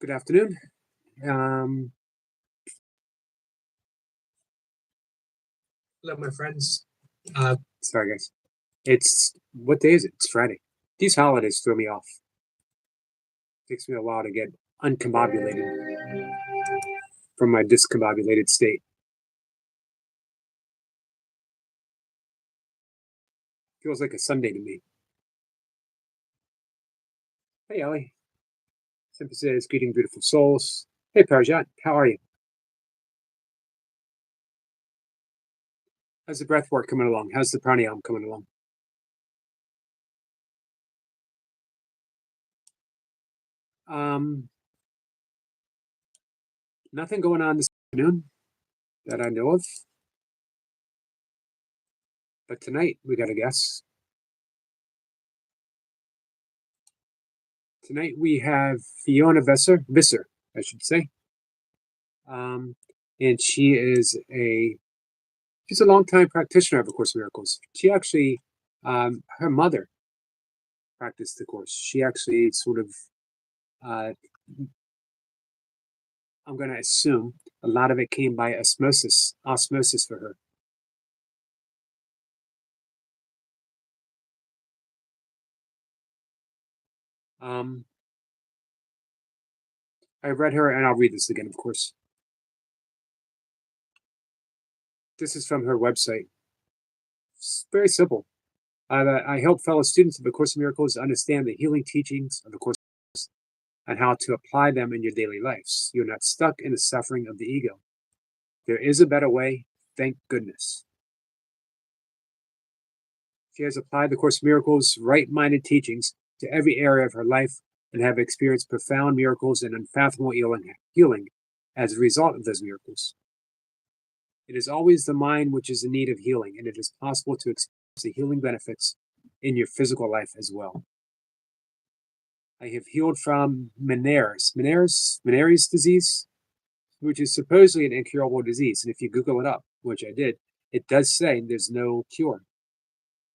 Good afternoon. Um, Hello, my friends. Sorry, guys. It's what day is it? It's Friday. These holidays throw me off. Takes me a while to get uncombobulated from my discombobulated state. Feels like a Sunday to me. Hey, Ellie. Simple says, greeting beautiful souls. Hey, Parjat. How are you? How's the breath work coming along? How's the pranayama coming along? Um, Nothing going on this afternoon that I know of. But tonight we got a guest. Tonight we have Fiona Visser, I should say. Um, and she's a longtime practitioner of A Course in Miracles. She actually, her mother practiced the course. She actually sort of, uh, I'm going to assume a lot of it came by osmosis for her. Um, I read her, and I'll read this again, of course. This is from her website. It's very simple. I help fellow students of A Course in Miracles understand the healing teachings of the Course and how to apply them in your daily lives. You're not stuck in the suffering of the ego. There is a better way, thank goodness. She has applied the Course in Miracles' right-minded teachings to every area of her life and have experienced profound miracles and unfathomable healing as a result of those miracles. It is always the mind which is in need of healing, and it is possible to experience the healing benefits in your physical life as well. I have healed from Meniere's disease, which is supposedly an incurable disease. And if you Google it up, which I did, it does say there's no cure.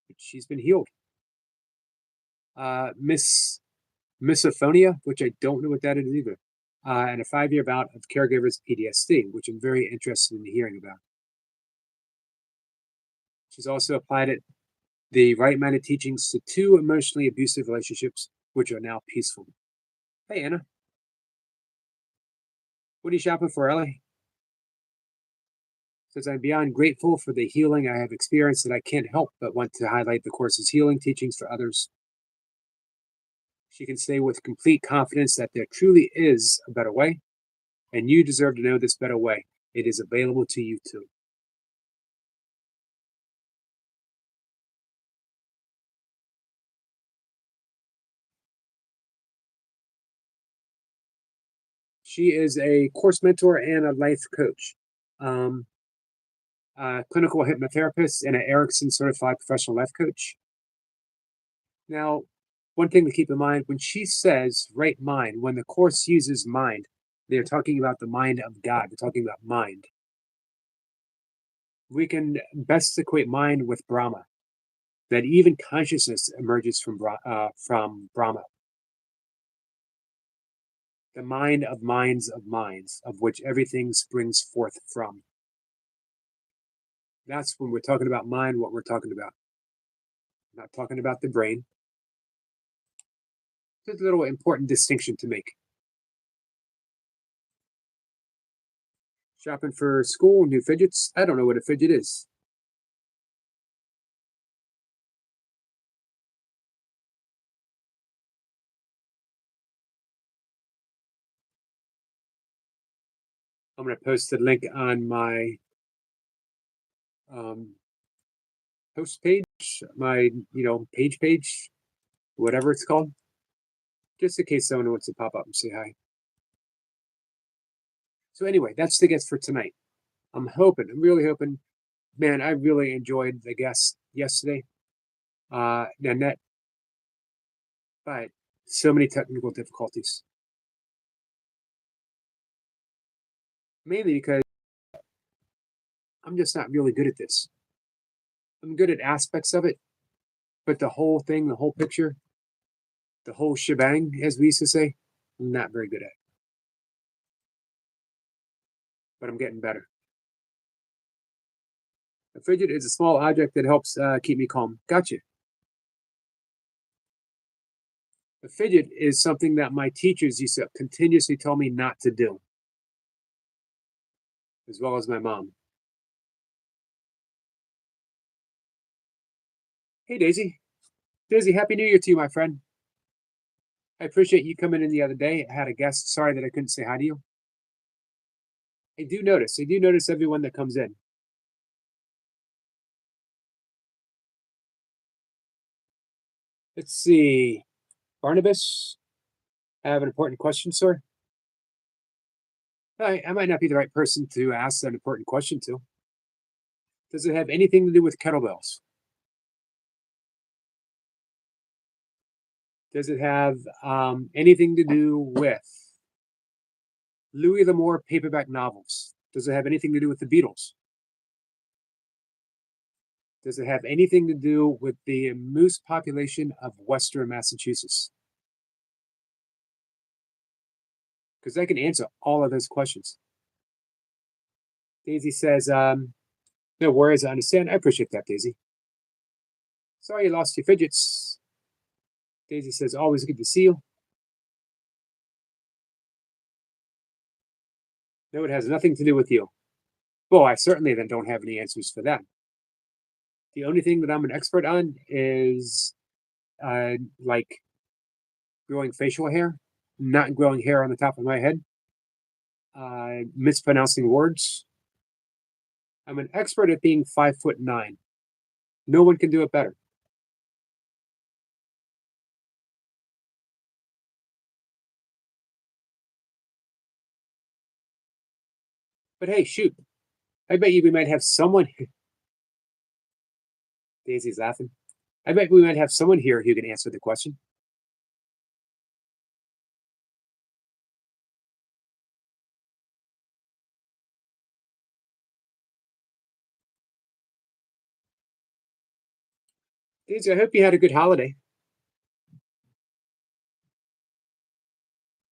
But she's been healed. Misophonia, which I don't know what that is either, and a 5-year bout of caregivers PTSD, which I'm very interested in hearing about. She's also applied the right-minded teachings to 2 emotionally abusive relationships, which are now peaceful. Hey, Anna. What are you shopping for, Ellie? Says, I'm beyond grateful for the healing I have experienced, that I can't help but want to highlight the Course's healing teachings for others. She can say with complete confidence that there truly is a better way, and you deserve to know this better way. It is available to you too. She is a course mentor and a life coach, um, a clinical hypnotherapist, and an Erickson certified professional life coach. Now, one thing to keep in mind when she says right mind, when the Course uses mind, they're talking about the mind of God. They're talking about mind. We can best equate mind with Brahma, that even consciousness emerges from Brahma. The mind of minds, of which everything springs forth from. That's when we're talking about mind, what we're talking about. I'm not talking about the brain. There's a little important distinction to make. Shopping for school, new fidgets. I don't know what a fidget is. I'm going to post the link on my post page, my page, whatever it's called, just in case someone wants to pop up and say hi. So anyway, that's the guest for tonight. I'm really hoping, man, I really enjoyed the guest yesterday, Nanette, but so many technical difficulties. Mainly because I'm just not really good at this. I'm good at aspects of it, but the whole thing, the whole picture, the whole shebang, as we used to say, I'm not very good at. but I'm getting better. A fidget is a small object that helps keep me calm. Gotcha. A fidget is something that my teachers used to continuously tell me not to do, as well as my mom. Hey, Daisy. Daisy, Happy New Year to you, my friend. I appreciate you coming in the other day. I had a guest. Sorry that I couldn't say hi to you. I do notice everyone that comes in. Let's see. Barnabas, I have an important question, sir. I might not be the right person to ask an important question to. Does it have anything to do with kettlebells? Does it have anything to do with Louis L'Amour paperback novels? Does it have anything to do with the Beatles? Does it have anything to do with the moose population of Western Massachusetts? Because I can answer all of those questions. Daisy says, no worries, I understand. I appreciate that, Daisy. Sorry you lost your fidgets. Daisy says, always good to see you. No, it has nothing to do with you. Well, I certainly then don't have any answers for that. The only thing that I'm an expert on is like growing facial hair, not growing hair on the top of my head, mispronouncing words. I'm an expert at being 5'9". No one can do it better. But hey, shoot, I bet you we might have someone. Daisy's laughing. I bet we might have someone here who can answer the question. Daisy, I hope you had a good holiday.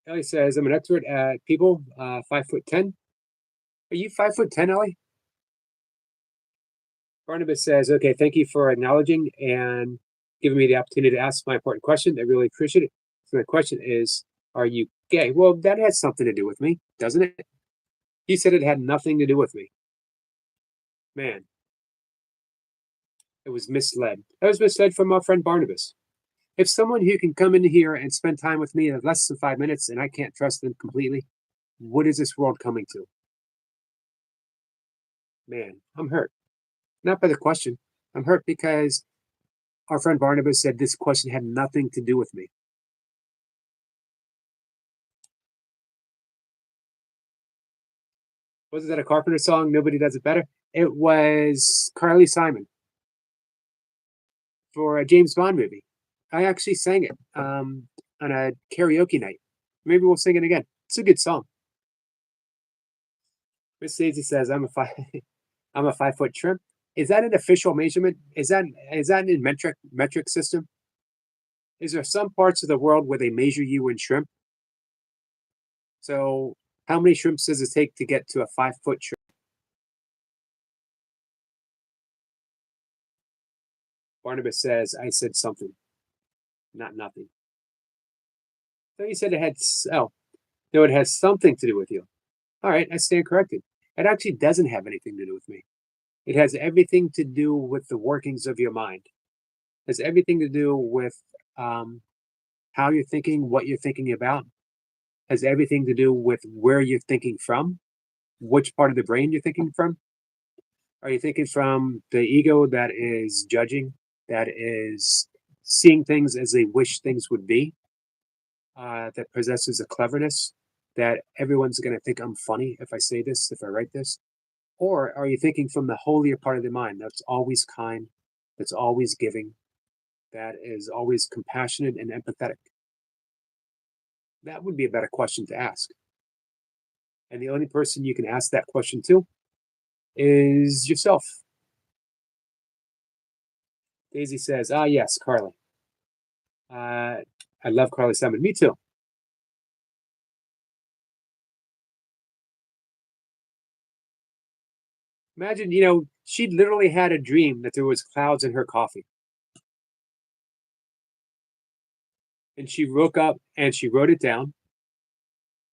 Ellie says, I'm an expert at people 5'10". Are you 5'10", Ellie? Barnabas says, okay, thank you for acknowledging and giving me the opportunity to ask my important question. I really appreciate it. So my question is, are you gay? Well, that has something to do with me, doesn't it? He said it had nothing to do with me. Man, it was misled. I was misled from our friend Barnabas. If someone who can come in here and spend time with me in less than 5 minutes and I can't trust them completely, what is this world coming to? Man, I'm hurt. Not by the question. I'm hurt because our friend Barnabas said this question had nothing to do with me. Wasn't that a Carpenter song? Nobody does it better. It was Carly Simon for a James Bond movie. I actually sang it on a karaoke night. Maybe we'll sing it again. It's a good song. Miss Daisy says, "I'm a five, I'm a 5 foot shrimp." Is that an official measurement? Is that in metric system? Is there some parts of the world where they measure you in shrimp? So, how many shrimps does it take to get to a 5 foot shrimp? Barnabas says, "I said something, not nothing." So you said it had. Oh, no, it has something to do with you. All right, I stand corrected. It actually doesn't have anything to do with me. It has everything to do with the workings of your mind. It has everything to do with um, how you're thinking, what you're thinking about. It has everything to do with where you're thinking from, which part of the brain you're thinking from. Are you thinking from the ego that is judging, that is seeing things as they wish things would be, that possesses a cleverness that everyone's going to think I'm funny if I say this, if I write this? Or are you thinking from the holier part of the mind that's always kind, that's always giving, that is always compassionate and empathetic? That would be a better question to ask. And the only person you can ask that question to is yourself. Daisy says, ah, yes, Carly. I love Carly Simon. Me too. Imagine, she literally had a dream that there was clouds in her coffee, and she woke up and she wrote it down.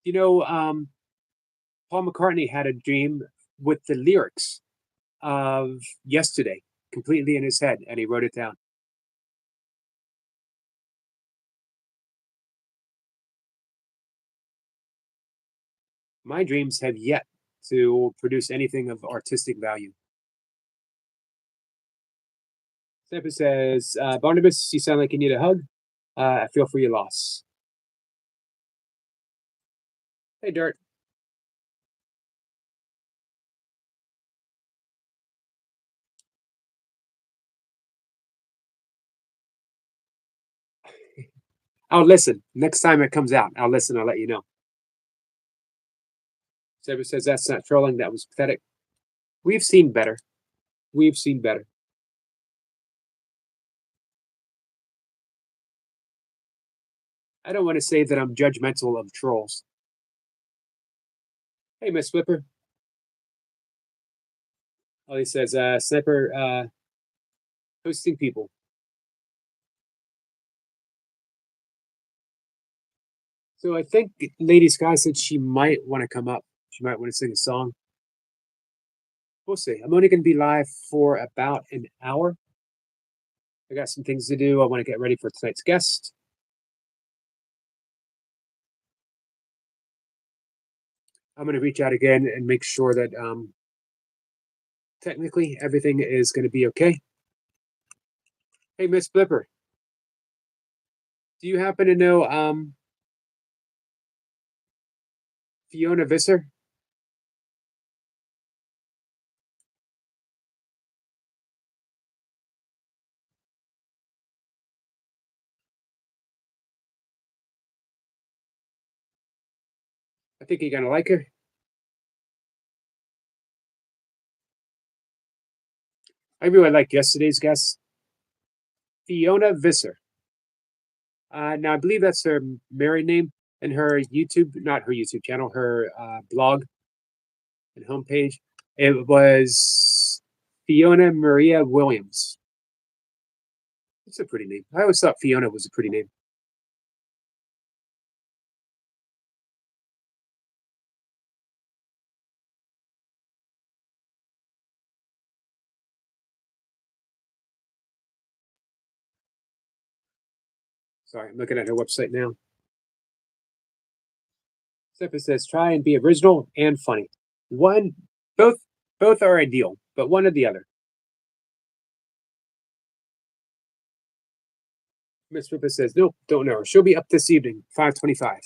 You know, um, Paul McCartney had a dream with the lyrics of Yesterday completely in his head, and he wrote it down. My dreams have yet to produce anything of artistic value. Sampa says, Barnabas, you sound like you need a hug. I feel for your loss. Hey, Dirt. I'll listen. Next time it comes out, I'll listen. I'll let you know. Sampa says, that's not trolling. That was pathetic. We've seen better. We've seen better. I don't want to say that I'm judgmental of trolls. Hey, Miss Flipper. Oh, he says, Sniper hosting people. So I think Lady Sky said she might want to come up. She might want to sing a song. We'll see. I'm only going to be live for about an hour. I got some things to do. I want to get ready for tonight's guest. I'm going to reach out again and make sure that technically everything is going to be okay. Hey, Miss Flipper, do you happen to know Fiona Visser? I think you're going to like her. I really liked yesterday's guest, Fiona Visser. Now, I believe that's her married name, and her YouTube, not her YouTube channel, her blog and homepage. It was Fiona Maria Williams. It's a pretty name. I always thought Fiona was a pretty name. Sorry, I'm looking at her website now. Stephen says, try and be original and funny. One, both, both are ideal, but one or the other. Miss Rippa says, nope, don't know her. She'll be up this evening, 5:25.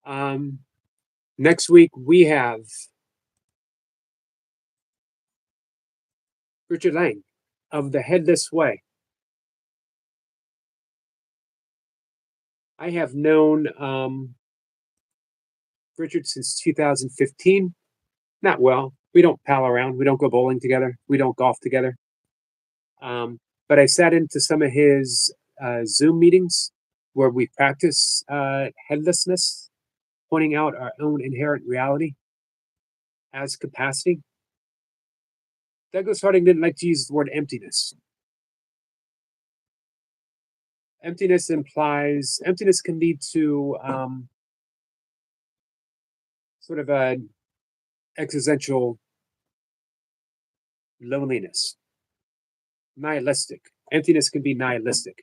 Um, Next week we have Richard Lang of the Headless Way. I have known Richard since 2015. Not well. We don't pal around. We don't go bowling together. We don't golf together. But I sat into some of his Zoom meetings where we practice headlessness, pointing out our own inherent reality as capacity. Douglas Harding didn't like to use the word emptiness. Emptiness can lead to sort of a existential loneliness, nihilistic. Emptiness can be nihilistic,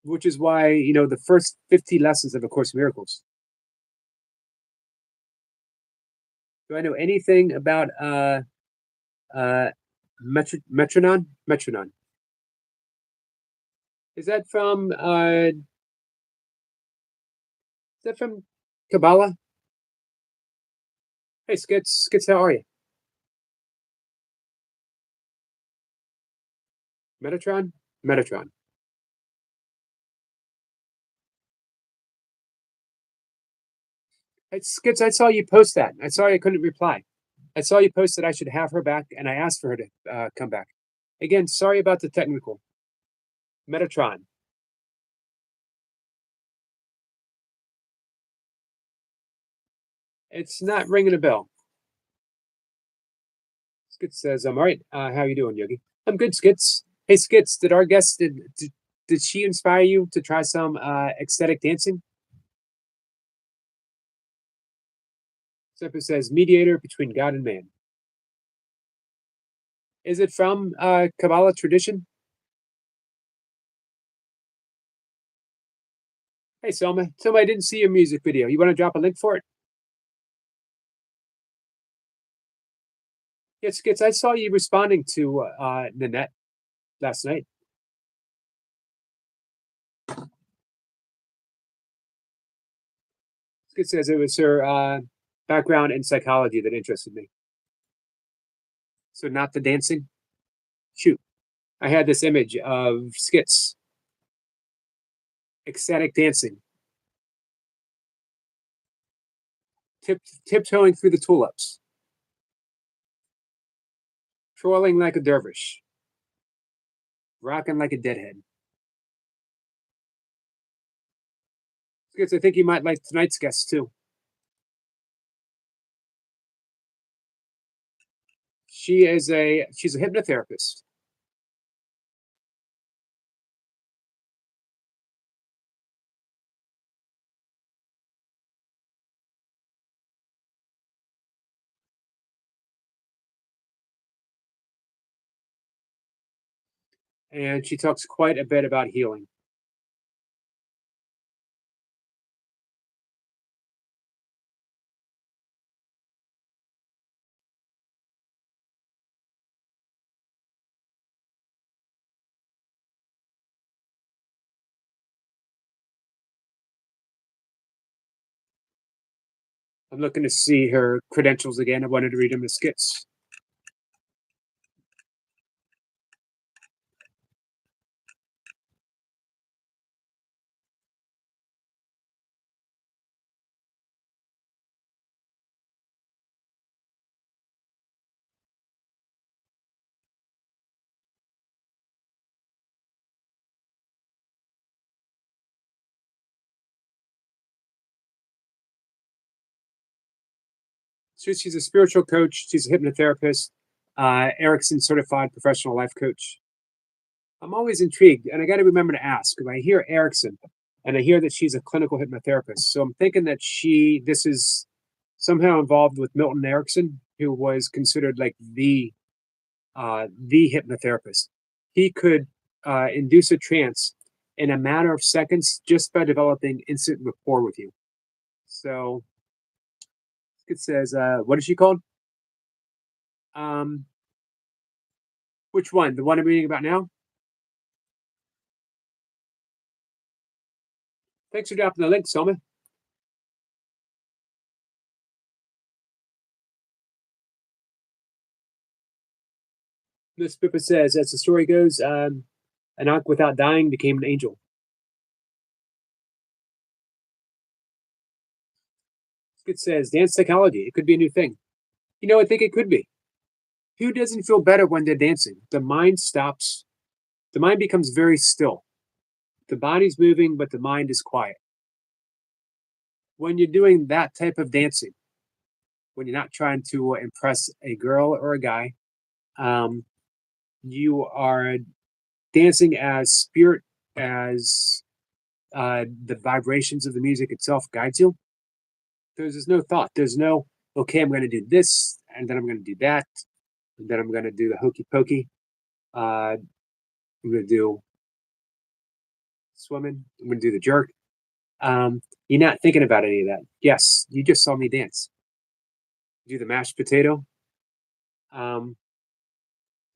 which is why the first 50 lessons of A Course in Miracles. Do I know anything about Metronon? Metronon. Is that from Kabbalah? Hey, Skits, how are you? Metatron? Metatron. Hey, Skits, I saw you post that. I saw I couldn't reply. I saw you post that I should have her back, and I asked for her to come back. Again, sorry about the technical. Metatron. It's not ringing a bell. Skits says, "I'm all right. How you doing, Yogi? I'm good, Skits. Hey, Skits, did our guest did she inspire you to try some ecstatic dancing?" Seppa says, "Mediator between God and man. Is it from Kabbalah tradition?" Hey, Selma. Selma, I didn't see your music video. You want to drop a link for it? Yeah, Skits. I saw you responding to Nanette last night. Skits says it was her background in psychology that interested me. So not the dancing. Shoot, I had this image of Skits ecstatic dancing, tiptoeing through the tulips, twirling like a dervish, rocking like a deadhead. Skits, I think you might like tonight's guest too. She's a hypnotherapist. And she talks quite a bit about healing. I'm looking to see her credentials again. I wanted to read them as Skits. She's a spiritual coach. She's a hypnotherapist, Erickson certified professional life coach. I'm always intrigued, and I got to remember to ask because I hear Erickson, and I hear that she's a clinical hypnotherapist. So I'm thinking that this is somehow involved with Milton Erickson, who was considered like the hypnotherapist. He could induce a trance in a matter of seconds just by developing instant rapport with you. So it says, what is she called? Um, which one? The one I'm reading about now? Thanks for dropping the link, Selma. Miss Pippa says, as the story goes, Anak without dying became an angel. It says, dance psychology. It could be a new thing. You know, I think it could be. Who doesn't feel better when they're dancing? The mind stops. The mind becomes very still. The body's moving, but the mind is quiet. When you're doing that type of dancing, when you're not trying to impress a girl or a guy, um, you are dancing as spirit, as the vibrations of the music itself guides you. There's no thought. There's no, okay, I'm going to do this, and then I'm going to do that, and then I'm going to do the hokey pokey. I'm going to do swimming. I'm going to do the jerk. You're not thinking about any of that. Yes, you just saw me dance. Do the mashed potato. Um,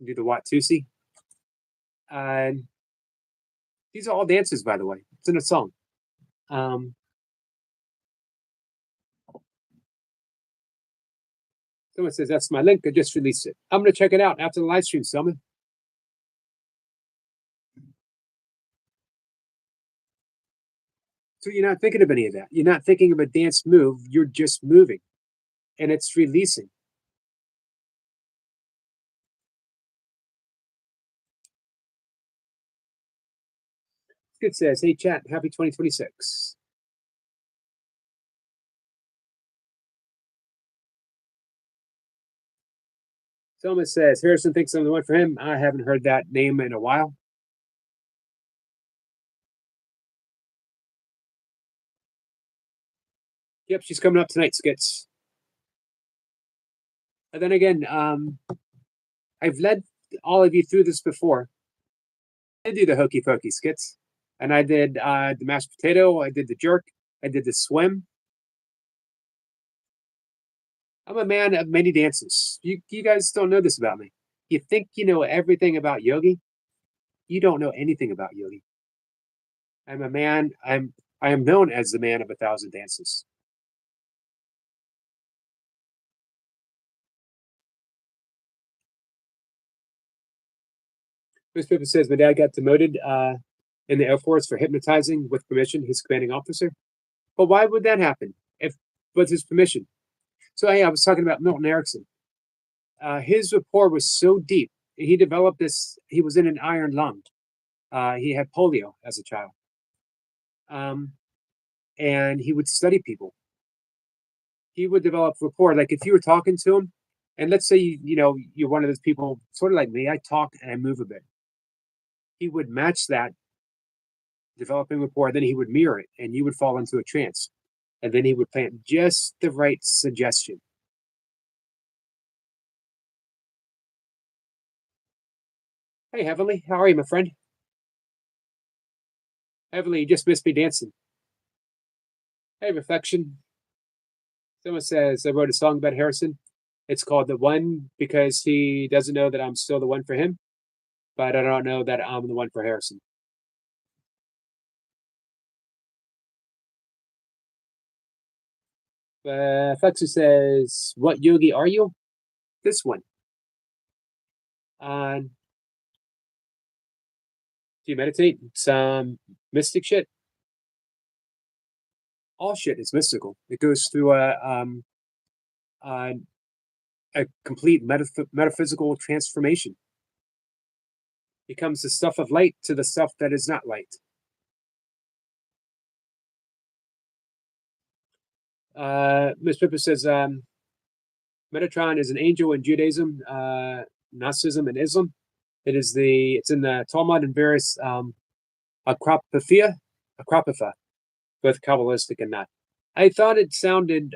do the Watusi. Uh, these are all dances, by the way. It's in a song. Um, Someone says that's my link. I just released it. I'm going to check it out after the live stream, Selma. So you're not thinking of any of that. You're not thinking of a dance move. You're just moving, and it's releasing. It says, "Hey chat, happy 2026." Selma says Harrison thinks I'm the one for him. I haven't heard that name in a while. Yep, she's coming up tonight, Skits. And then again, I've led all of you through this before. I do the hokey pokey skits, and I did the mashed potato. I did the jerk. I did the swim. I'm a man of many dances. You guys don't know this about me. You think you know everything about Yogi? You don't know anything about Yogi. I'm a man. I am known as the man of 1,000 dances. Miss Pippen says my dad got demoted in the Air Force for hypnotizing with permission his commanding officer. But why would that happen if with his permission? So hey, I was talking about Milton Erickson. His rapport was so deep. He developed this. He was in an iron lung. He had polio as a child, um, and he would study people. He would develop rapport. Like if you were talking to him, and let's say you're one of those people, sort of like me. I talk and I move a bit. He would match that developing rapport. Then he would mirror it, and you would fall into a trance. And then he would plant just the right suggestion. Hey, Heavenly, how are you, my friend? Heavenly, you just missed me dancing. Hey, Reflection. Someone says I wrote a song about Harrison. It's called The One because he doesn't know that I'm still the one for him, but I don't know that I'm the one for Harrison. Flexu says, what yogi are you? This one. Do you meditate? Some mystic shit. All shit is mystical. It goes through a, a complete metaphysical transformation. Becomes the stuff of light to the stuff that is not light. Ms. Pippa says Metatron is an angel in Judaism, Gnosticism, and Islam. It's in the Talmud and various Apocrypha, both Kabbalistic and not. I thought it sounded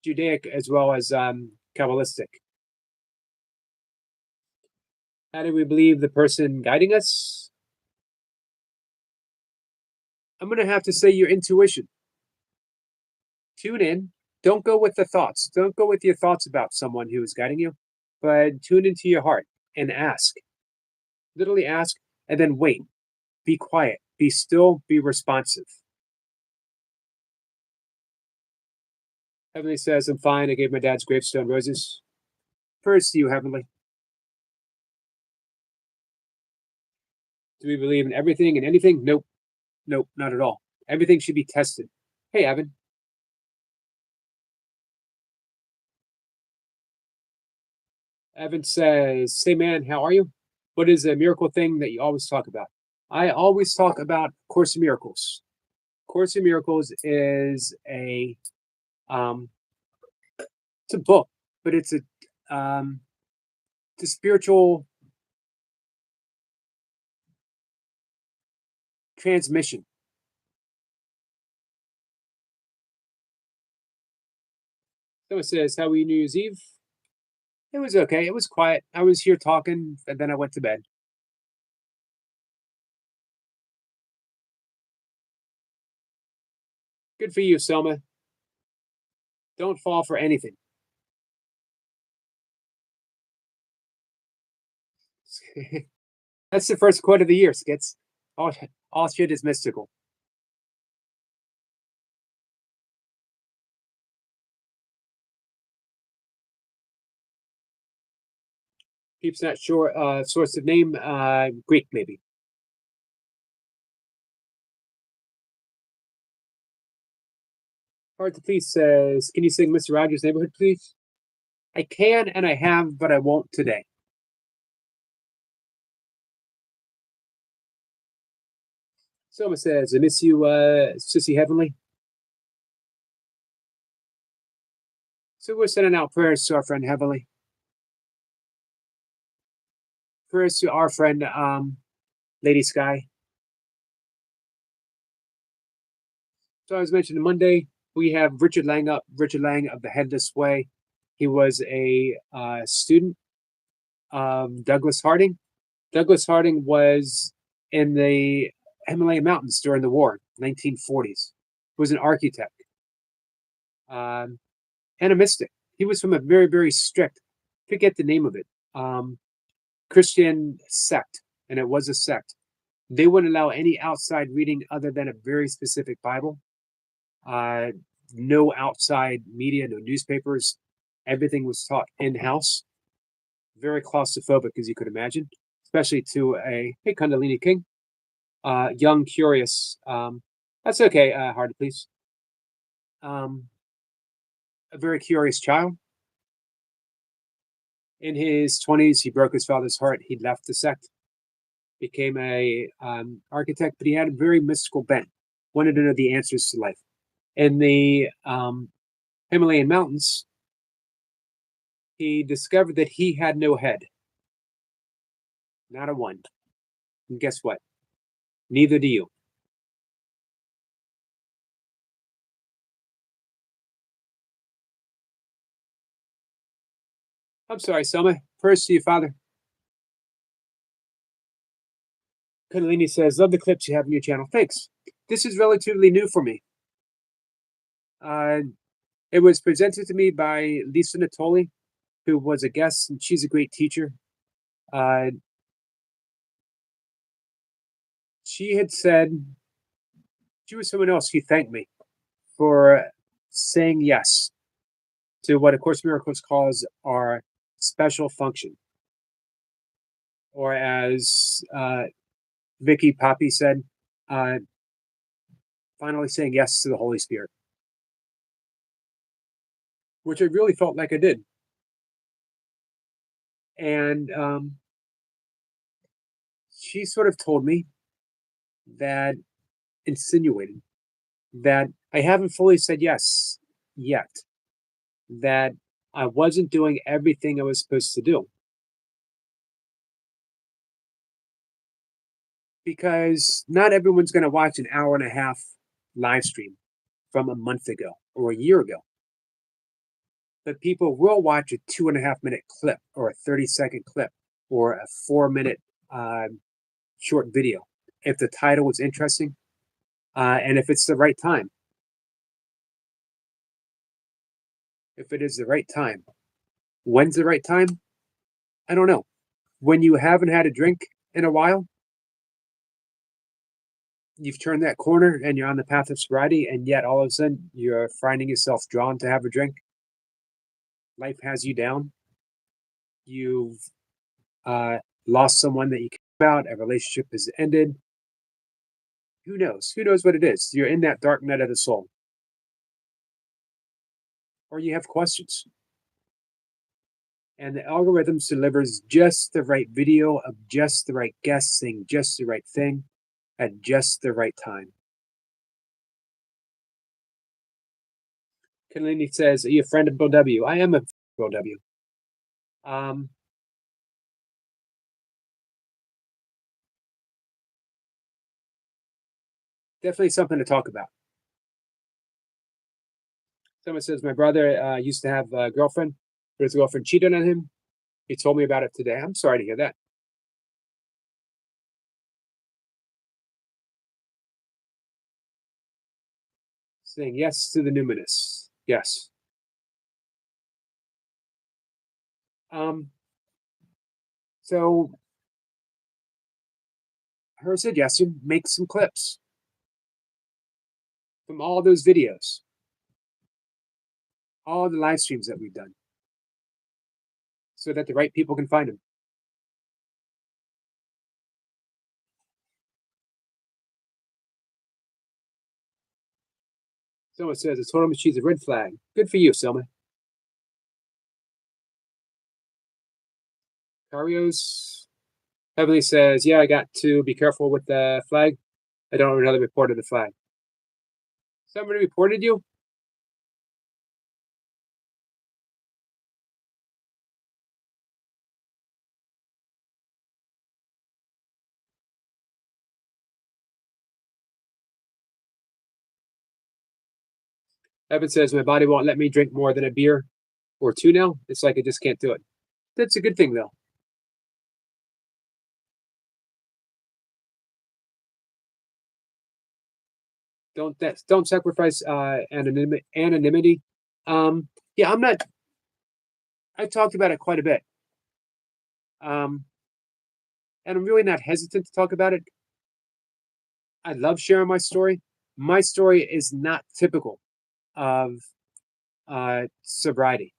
Judaic as well as Kabbalistic. How do we believe the person guiding us? I'm going to have to say your intuition. Tune in. Don't go with the thoughts. Don't go with your thoughts about someone who is guiding you, but tune into your heart and ask. Literally ask and then wait. Be quiet. Be still. Be responsive. Heavenly says, I'm fine. I gave my dad's gravestone roses. First to you, Heavenly. Do we believe in everything and anything? Nope. Nope, not at all. Everything should be tested. Hey, Evan. Evan says, hey, man, how are you? What is a miracle thing that you always talk about? I always talk about Course in Miracles. Course in Miracles is it's a book, but it's a spiritual transmission. Someone says, how were you New Year's Eve? It was okay. It was quiet. I was here talking, and then I went to bed. Good for you, Selma. Don't fall for anything. That's the first quote of the year, Skits. All shit is mystical. Peeps not sure source of name, Greek maybe. Hard to please says, can you sing Mr. Rogers' Neighborhood, please? I can and I have, but I won't today. Soma says, I miss you, Sissy Heavenly. So we're sending out prayers to our friend Heavenly. First to our friend, Lady Sky. So as mentioned Monday, we have Richard Lang up. Richard Lang of the Headless Way. He was a student of Douglas Harding. Douglas Harding was in the Himalayan mountains during the war, 1940s. He was an architect um, and a mystic. He was from a very, very strict, forget the name of it, Christian sect, and it was a sect. They wouldn't allow any outside reading other than a very specific Bible. Uh, no outside media, no newspapers. Everything was taught in house. Very claustrophobic, as you could imagine, especially to a hey Kundalini King, young, curious. That's okay, Hardy, please. Um, a very curious child. In his 20s, he broke his father's heart. He left the sect, became a architect, but he had a very mystical bent. Wanted to know the answers to life. In the Himalayan mountains, he discovered that he had no head, not a one. And guess what? Neither do you. I'm sorry, Selma. First to your father. Kundalini says, love the clips you have on your channel. Thanks. This is relatively new for me. Uh, it was presented to me by Lisa Natoli, who was a guest, and she's a great teacher. Uh, she had said, she was someone else, she thanked me for saying yes to what A Course in Miracles calls our special function. Or as Vicky Poppy said, uh, finally saying yes to the Holy Spirit, which I really felt like I did. And she sort of told me that, insinuated that I haven't fully said yes yet, that I wasn't doing everything I was supposed to do. Because not everyone's going to watch an hour and a half live stream from a month ago or a year ago. But people will watch a 2.5 minute clip or a 30-second clip or a 4 minute short video if the title is interesting and if it's the right time. If it is the right time. When's the right time? I don't know. When you haven't had a drink in a while, you've turned that corner and you're on the path of sobriety, and yet all of a sudden you're finding yourself drawn to have a drink. Life has you down. You've lost someone that you care about. A relationship has ended. Who knows? Who knows what it is? You're in that dark night of the soul. Or you have questions. And the algorithms delivers just the right video of just the right guest saying just the right thing at just the right time. Kundalini says, are you a friend of Bill W? I am a Bill W. Definitely something to talk about. Someone says, my brother used to have a girlfriend, but his girlfriend cheated on him. He told me about it today. I'm sorry to hear that. Saying yes to the numinous. Yes. So her suggestion, make some clips from all those videos, all the live streams that we've done, so that the right people can find them. Someone says, a total machine's a red flag. Good for you, Selma. Carios Heavily says, yeah, I got to be careful with the flag. I don't have another report of the flag. Somebody reported you? Evan says, my body won't let me drink more than a beer or two now. It's like I just can't do it. That's a good thing, though. Don't sacrifice anonymity. Yeah, I'm not. I talked about it quite a bit, um, and I'm really not hesitant to talk about it. I love sharing my story. My story is not typical of sobriety.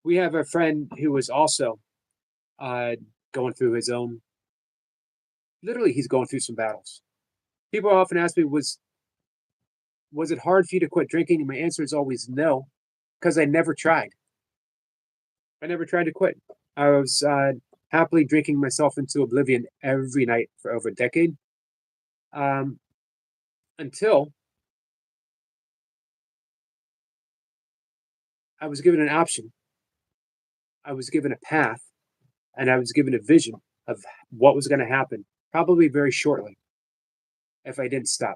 We have a friend who was also uh, going through his own. Literally, he's going through some battles. People often ask me, was it hard for you to quit drinking? And my answer is always no, because I never tried. I never tried to quit. I was happily drinking myself into oblivion every night for over a decade, um, until I was given an option. I was given a path, and I was given a vision of what was going to happen, probably very shortly, if I didn't stop.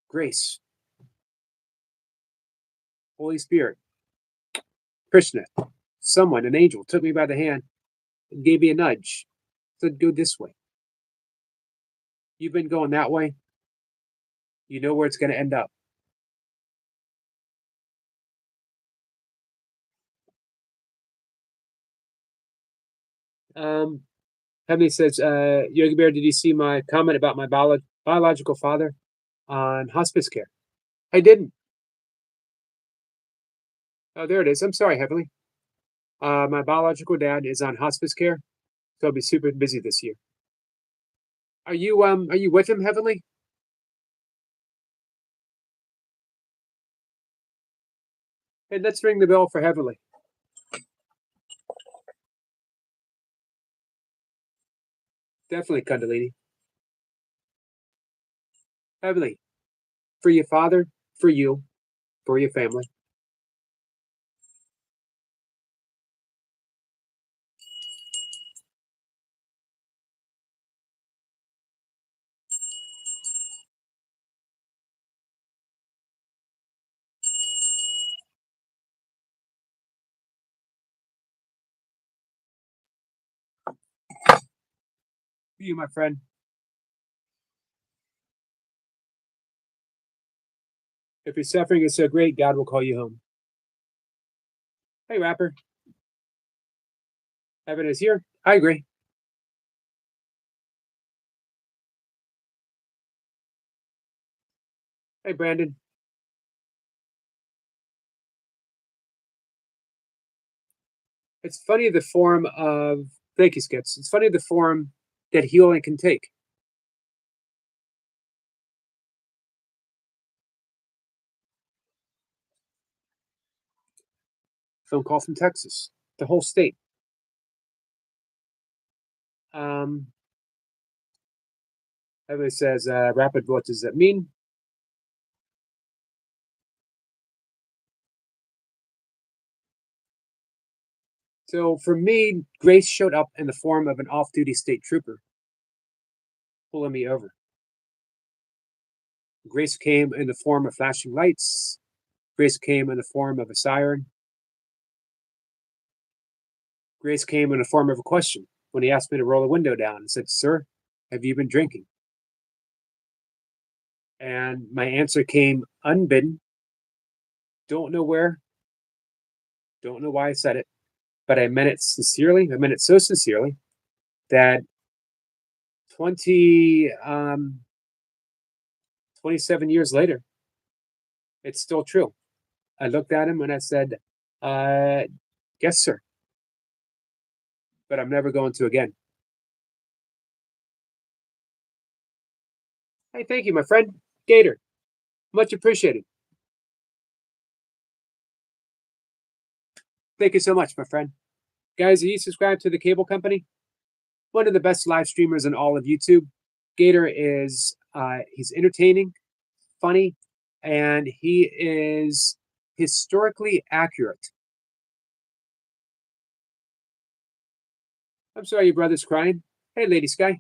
Grace, Holy Spirit, Krishna, someone, an angel, took me by the hand and gave me a nudge, said, go this way. You've been going that way. You know where it's going to end up. Heavenly says, Yogi Bear, did you see my comment about my biological father on hospice care? I didn't. Oh, there it is. I'm sorry, Heavenly. My biological dad is on hospice care, so I'll be super busy this year. Are you with him, Heavenly? Hey, let's ring the bell for Heavenly. Definitely, Kundalini. Heavenly, for your father, for you, for your family. For you, my friend. If your suffering is so great, God will call you home. Hey, Rapper. Heaven is here. I agree. Hey, Brandon. It's funny the form of, thank you, Skips. It's funny the form that healing can take. Phone call from Texas, the whole state. Um, Everybody says, rapid, what does that mean? So for me, Grace showed up in the form of an off duty state trooper pulling me over. Grace came in the form of flashing lights. Grace came in the form of a siren. Grace came in the form of a question when he asked me to roll the window down and said, sir, have you been drinking? And my answer came unbidden. Don't know where, don't know why I said it, but I meant it sincerely. I meant it so sincerely that 20, 27 years later, it's still true. I looked at him and I said, uh, yes, sir, but I'm never going to again. Hey, thank you, my friend. Gator, much appreciated. Thank you so much, my friend. Guys, are you subscribed to the cable company? One of the best live streamers in all of YouTube. Gator is, he's entertaining, funny, and he is historically accurate. I'm sorry your brother's crying. Hey, Lady Sky.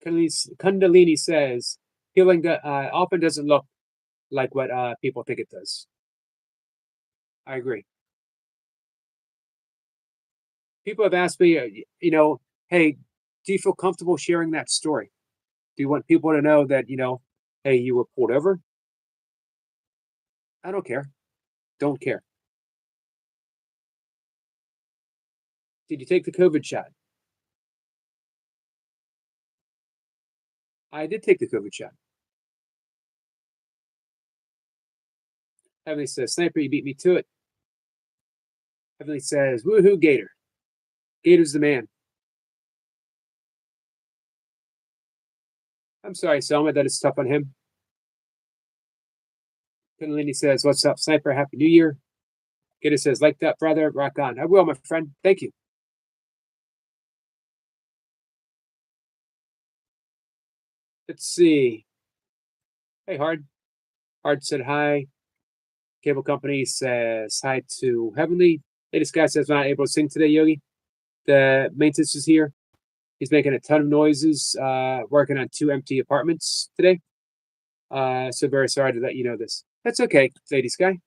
Kundalini says healing often doesn't look like what people think it does. I agree. People have asked me, hey, do you feel comfortable sharing that story? Do you want people to know that, hey, you were pulled over? I don't care. Don't care. Did you take the COVID shot? I did take the COVID shot. Heavenly says, Sniper, you beat me to it. Heavenly says, woohoo, Gator. Gator's the man. I'm sorry, Selma, that it's tough on him. Kundalini says, what's up, Sniper? Happy New Year. Gator says, like that, brother. Rock on. I will, my friend. Thank you. Let's see. Hey, Hard. Hard said hi. Cable company says hi to Heavenly. Latest guy says not able to sing today, Yogi. The maintenance is here. He's making a ton of noises, working on 2 empty apartments today. So very sorry to let you know this. That's okay, Lady Sky.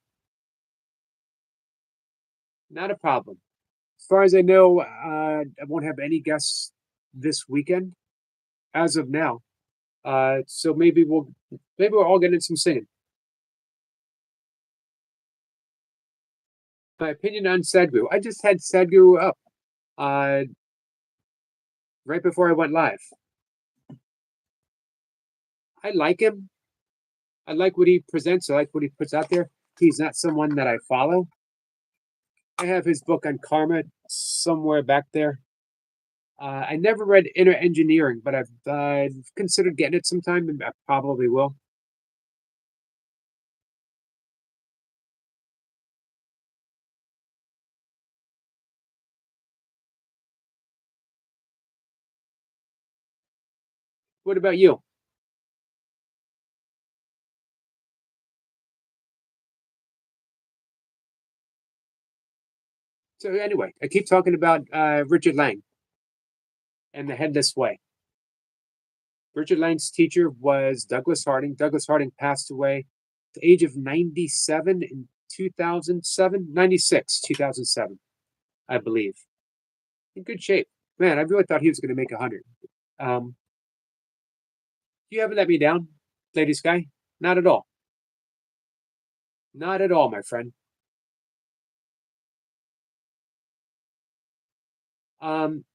Not a problem. As far as I know, I won't have any guests this weekend as of now. So maybe we'll all get in some singing. My opinion on Sadhguru. I just had Sadhguru up right before I went live. I like him. I like what he presents. I like what he puts out there. He's not someone that I follow. I have his book on karma somewhere back there. I never read Inner Engineering, but I've considered getting it sometime, and I probably will. What about you? So anyway, I keep talking about Richard Lang and the Headless Way. Richard Lang's teacher was Douglas Harding. Douglas Harding passed away at the age of 97 in 2007, 96, 2007, I believe. In good shape. Man, I really thought he was going to make 100. Um, you haven't let me down, Lady Sky. Not at all. Not at all, my friend.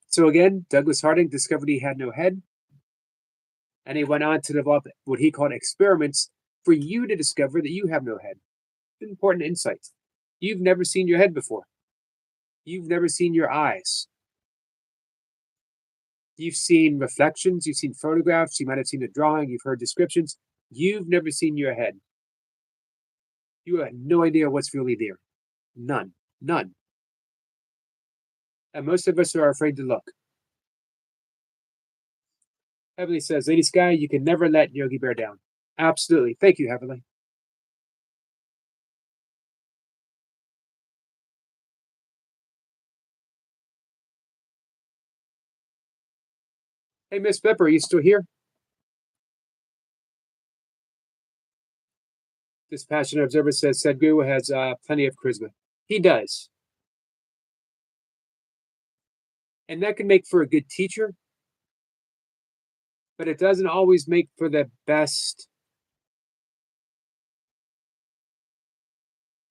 So again, Douglas Harding discovered he had no head, and he went on to develop what he called experiments for you to discover that you have no head. Important insight. You've never seen your head before. You've never seen your eyes. You've seen reflections, you've seen photographs, you might have seen a drawing, you've heard descriptions. You've never seen your head. You have no idea what's really there. None. None. And most of us are afraid to look. Heavenly says, Lady Sky, you can never let Yogi Bear down. Absolutely. Thank you, Heavenly. Hey, Miss Pepper, are you still here? This passionate observer says Sadhguru has plenty of charisma. He does. And that can make for a good teacher, but it doesn't always make for the best.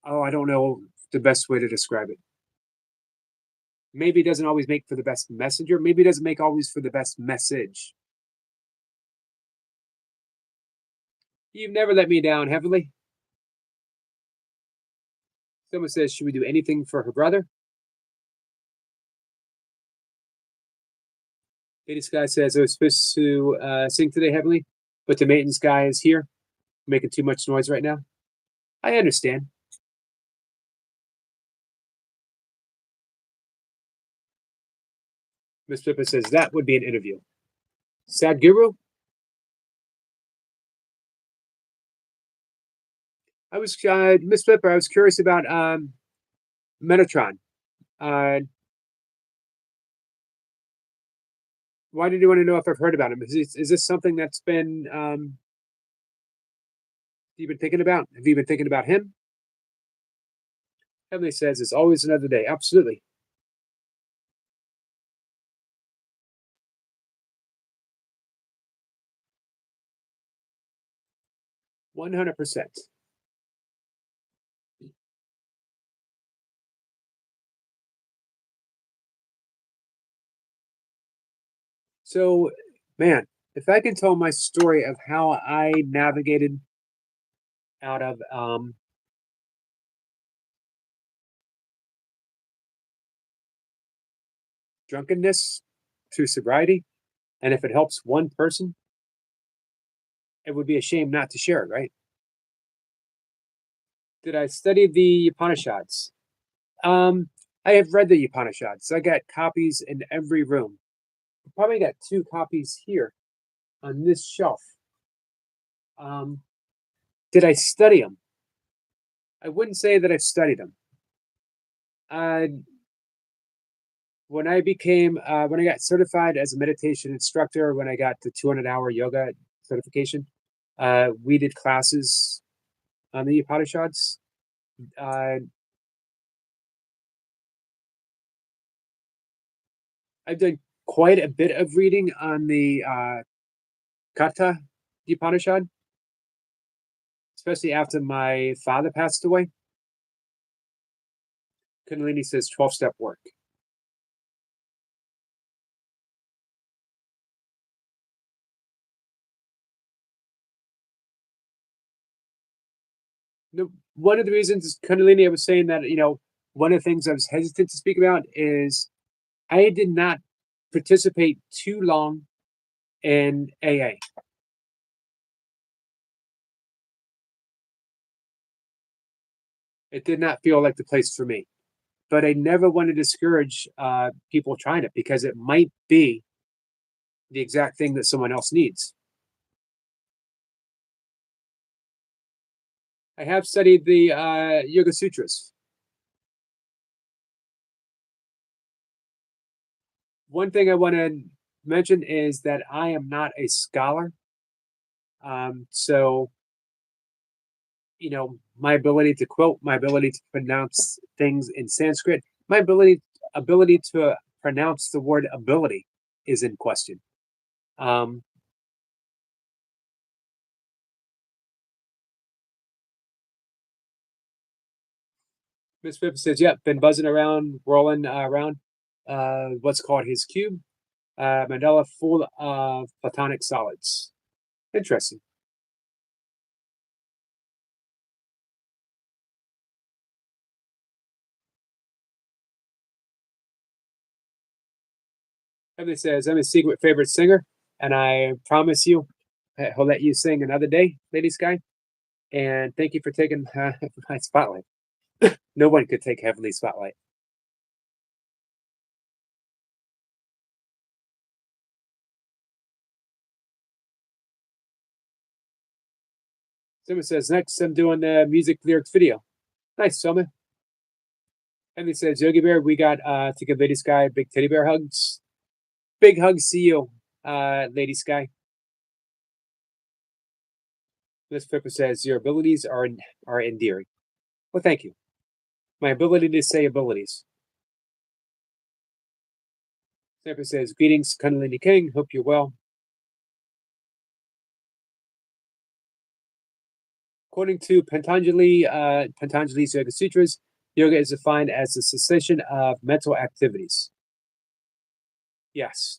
Oh, I don't know the best way to describe it. Maybe it doesn't always make for the best messenger. Maybe it doesn't make always for the best message. You've never let me down, Heavenly. Someone says, should we do anything for her brother? Lady Sky says, I was supposed to sing today, Heavenly, but the maintenance guy is here, making too much noise right now. I understand. Miss Pippa says, that would be an interview. Sadhguru? I was, Miss Pippa, I was curious about Metatron. Why did you want to know if I've heard about him? Is this something that's been you've been thinking about? Have you been thinking about him? Heavenly says it's always another day. Absolutely. 100%. So, man, if I can tell my story of how I navigated out of drunkenness to sobriety, and if it helps one person, it would be a shame not to share it, right? Did I study the Upanishads? Um, I have read the Upanishads. I got copies in every room. I probably got two copies here on this shelf. Um, did I study them? I wouldn't say that I've studied them. Uh, when I got certified as a meditation instructor, when I got the 200-hour yoga certification, we did classes on the Upanishads. Uh, I've done quite a bit of reading on the Katha Upanishad, especially after my father passed away. Kundalini says 12-step work. One of the reasons Kundalini, I was saying that, one of the things I was hesitant to speak about is I did not participate too long in AA. It did not feel like the place for me. But I never want to discourage people trying it because it might be the exact thing that someone else needs. I have studied the Yoga Sutras. One thing I want to mention is that I am not a scholar. So, my ability to quote, my ability to pronounce things in Sanskrit, my ability to pronounce the word ability is in question. Um, Miss Pippa says, "Yep, been buzzing around, rolling around. What's called his cube, mandala full of platonic solids. Interesting." Emily says, "I'm his secret favorite singer, and I promise you, he'll let you sing another day, Lady Sky. And thank you for taking my spotlight. No one could take Heavenly spotlight." Someone says, "Next, I'm doing the music lyrics video." Nice, Soma. Emily says, "Yogi Bear, we got to give Lady Sky big teddy bear hugs. Big hugs to you, Lady Sky." Miss Pippa says, "Your abilities are endearing." Well, thank you. My ability to say abilities. Pippa says, "Greetings, Kundalini King. Hope you're well." According to Patanjali's Yoga Sutras, yoga is defined as the cessation of mental activities. Yes.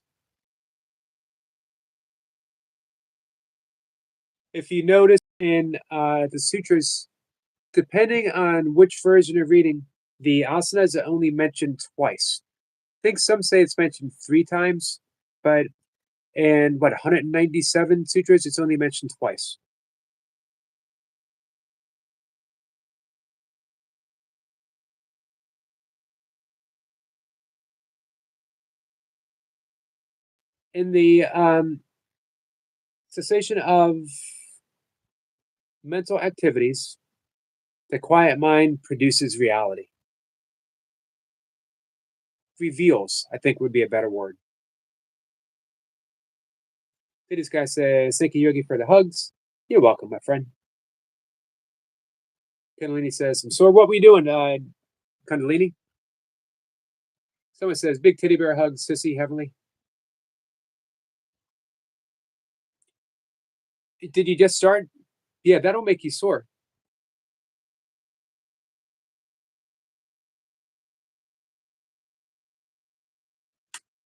If you notice in the sutras, depending on which version you're reading, the asanas are only mentioned twice. I think some say it's mentioned three times, but in 197 sutras, it's only mentioned twice. In the cessation of mental activities, the quiet mind produces reality. Reveals, I think, would be a better word. Hey, this guy says, thank you, Yogi, for the hugs. You're welcome, my friend. Kundalini says, I'm sore. What were you doing, Kundalini? Someone says, big teddy bear hug, Sissy, Heavenly. Did you just start? Yeah, that'll make you sore.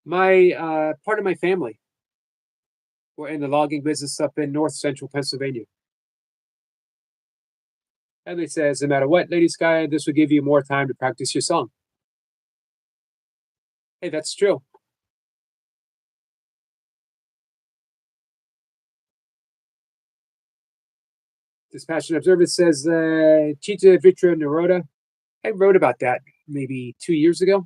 My part of my family were in the logging business up in north central Pennsylvania. And it says, no matter what, Lady Sky, this will give you more time to practice your song. Hey, that's true. Dispassionate Observer says, Chitta Vitra Naroda. I wrote about that maybe 2 years ago.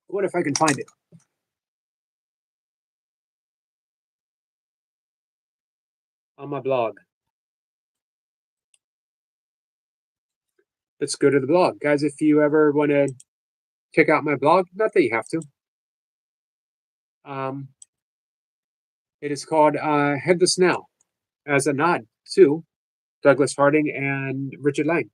I wonder if I can find it. On my blog. Let's go to the blog. Guys, if you ever want to check out my blog, not that you have to. It is called Headless Now, as a nod to Douglas Harding and Richard Lang.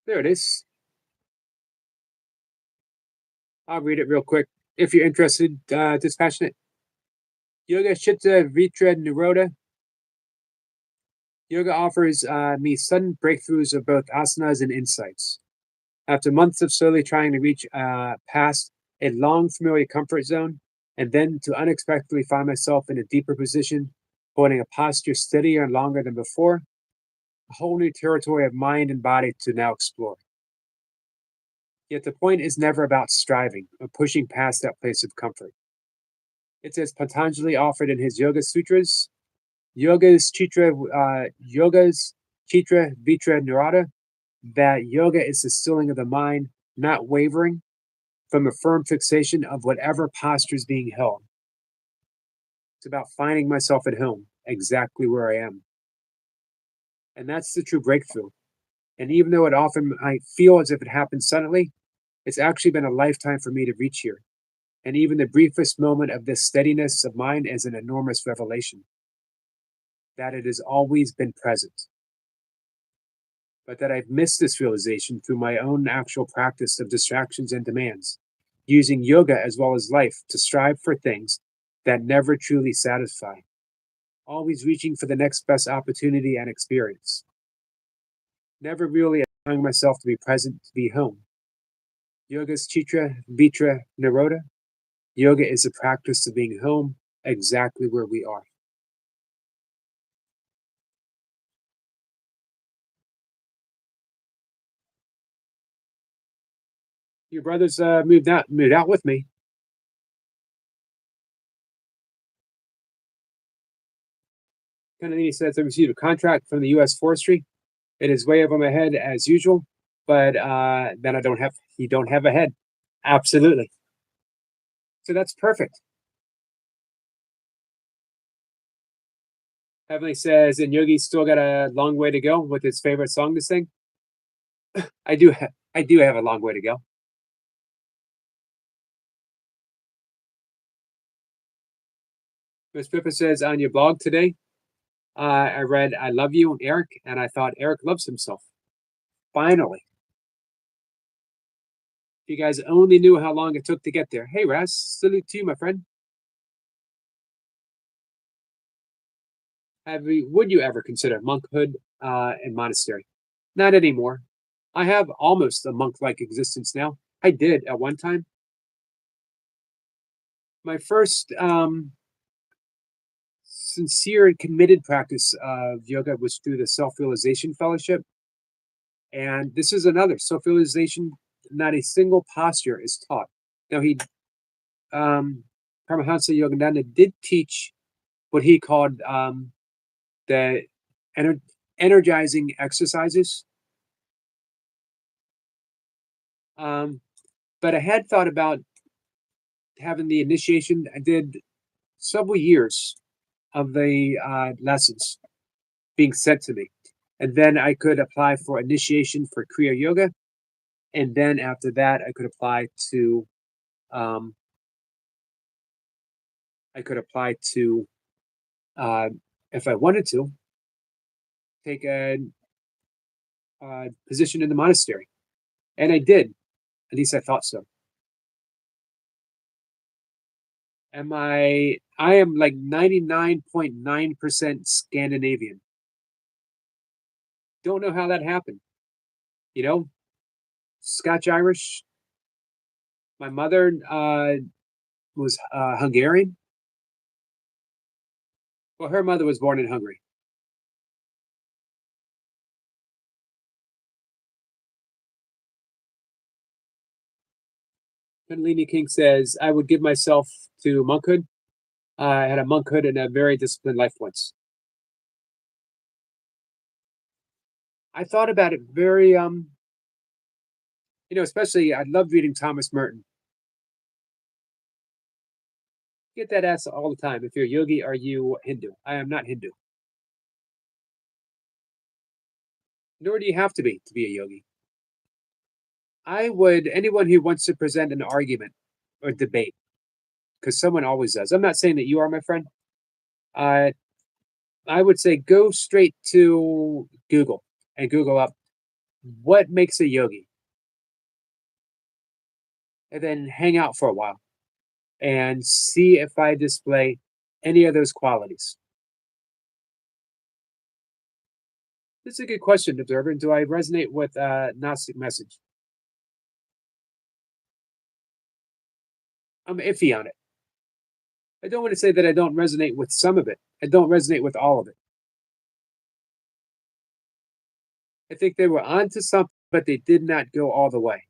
There it is. I'll read it real quick. If you're interested, dispassionate. Yoga Chitta Vitra Nirodha. Yoga offers me sudden breakthroughs of both asanas and insights. After months of slowly trying to reach past a long familiar comfort zone, and then to unexpectedly find myself in a deeper position, holding a posture steadier and longer than before, a whole new territory of mind and body to now explore. Yet the point is never about striving or pushing past that place of comfort. It's as Patanjali offered in his Yoga Sutras, Yoga's Chitra Vitra Nirada, that yoga is the stilling of the mind, not wavering from a firm fixation of whatever posture is being held. It's about finding myself at home, exactly where I am. And that's the true breakthrough. And even though it often might feel as if it happened suddenly, it's actually been a lifetime for me to reach here. And even the briefest moment of this steadiness of mind is an enormous revelation that it has always been present. But that I've missed this realization through my own actual practice of distractions and demands, using yoga as well as life to strive for things that never truly satisfy, always reaching for the next best opportunity and experience, never really allowing myself to be present, to be home. Yoga's Chitra Vitra Nirodha. Yoga is the practice of being home exactly where we are. Your brothers moved out with me. Kennedy says I received a contract from the U.S. Forestry. It is way over my head as usual, but then you don't have a head. Absolutely. So that's perfect. Heavenly says, and Yogi's still got a long way to go with his favorite song to sing. I do have a long way to go. Miss Pippa says on your blog today, I read I love you, Eric, and I thought Eric loves himself. Finally. If you guys only knew how long it took to get there. Hey, Raz, salute to you, my friend. Would you ever consider monkhood and monastery? Not anymore. I have almost a monk-like existence now. I did at one time. My first sincere and committed practice of yoga was through the Self-Realization Fellowship. And this is another self-realization. Not a single posture is taught. Now, Paramahansa Yogananda did teach what he called the ener- energizing exercises. Um, but I had thought about having the initiation. I did several years of the lessons being sent to me. And then I could apply for initiation for Kriya Yoga. And then after that, um, I could apply to, uh, if I wanted to, take a position in the monastery. And I did. At least I thought so. I am like 99.9% Scandinavian. Don't know how that happened. You know, Scotch Irish. My mother was Hungarian. Well, her mother was born in Hungary. Kundalini King says, I would give myself to monkhood. I had a monkhood and a very disciplined life once. I thought about it very, especially I loved reading Thomas Merton. Get that asked all the time. If you're a yogi, are you Hindu? I am not Hindu. Nor do you have to be a yogi. Anyone who wants to present an argument or debate, because someone always does. I'm not saying that you are, my friend. Uh, I would say go straight to Google and Google up what makes a yogi, and then hang out for a while and see if I display any of those qualities. This is a good question, observer. Do I resonate with Gnostic message? I'm iffy on it. I don't want to say that I don't resonate with some of it. I don't resonate with all of it. I think they were onto something, but they did not go all the way.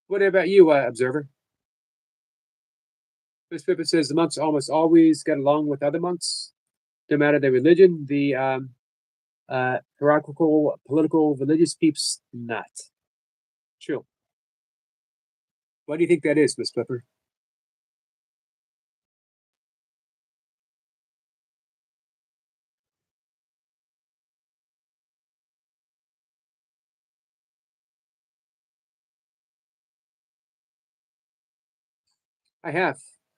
What about you, observer? Miss Pippin says the monks almost always get along with other monks, no matter their religion. The hierarchical, political, religious peeps, not. True. Why do you think that is, Miss Pepper? I have.